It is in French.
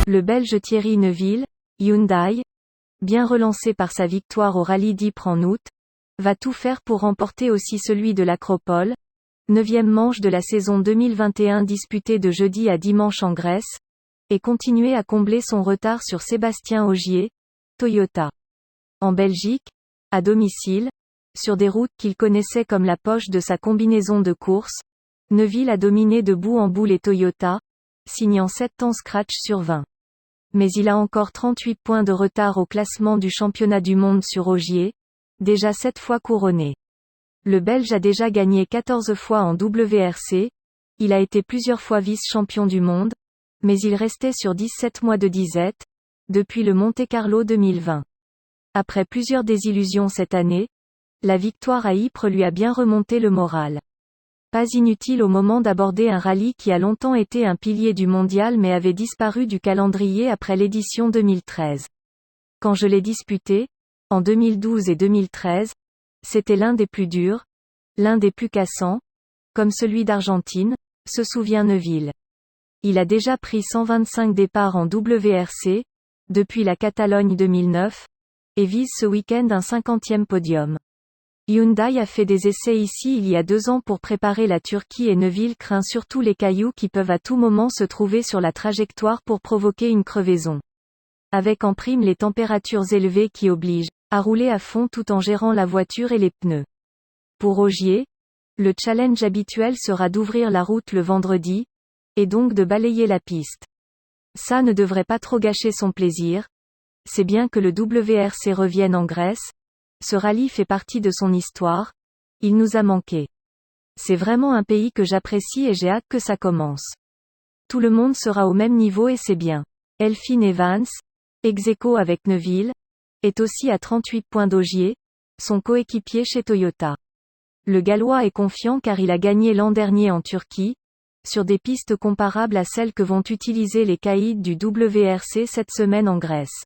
Le Belge Thierry Neuville, Hyundai, bien relancé par sa victoire au Rallye d'Ypres en août, va tout faire pour remporter aussi celui de l'Acropole, 9e manche de la saison 2021 disputée de jeudi à dimanche en Grèce, et continuer à combler son retard sur Sébastien Ogier, Toyota. En Belgique, à domicile, sur des routes qu'il connaissait comme la poche de sa combinaison de course, Neuville a dominé de bout en bout les Toyota, signant 7 temps scratch sur 20. Mais il a encore 38 points de retard au classement du championnat du monde sur Ogier, déjà 7 fois couronné. Le Belge a déjà gagné 14 fois en WRC, il a été plusieurs fois vice-champion du monde, mais il restait sur 17 mois de disette, depuis le Monte-Carlo 2020. Après plusieurs désillusions cette année, la victoire à Ypres lui a bien remonté le moral. Pas inutile au moment d'aborder un rallye qui a longtemps été un pilier du mondial mais avait disparu du calendrier après l'édition 2013. Quand je l'ai disputé, en 2012 et 2013, c'était l'un des plus durs, l'un des plus cassants, comme celui d'Argentine, se souvient Neuville. Il a déjà pris 125 départs en WRC, depuis la Catalogne 2009, et vise ce week-end un 50e podium. Hyundai a fait des essais ici il y a 2 ans pour préparer la Turquie et Neuville craint surtout les cailloux qui peuvent à tout moment se trouver sur la trajectoire pour provoquer une crevaison. Avec en prime les températures élevées qui obligent à rouler à fond tout en gérant la voiture et les pneus. Pour Ogier, le challenge habituel sera d'ouvrir la route le vendredi, et donc de balayer la piste. Ça ne devrait pas trop gâcher son plaisir. C'est bien que le WRC revienne en Grèce. Ce rallye fait partie de son histoire, il nous a manqué. C'est vraiment un pays que j'apprécie et j'ai hâte que ça commence. Tout le monde sera au même niveau et c'est bien. Elfyn Evans, ex-aequo avec Neuville, est aussi à 38 points d'Ogier, son coéquipier chez Toyota. Le Gallois est confiant car il a gagné l'an dernier en Turquie, sur des pistes comparables à celles que vont utiliser les caïds du WRC cette semaine en Grèce.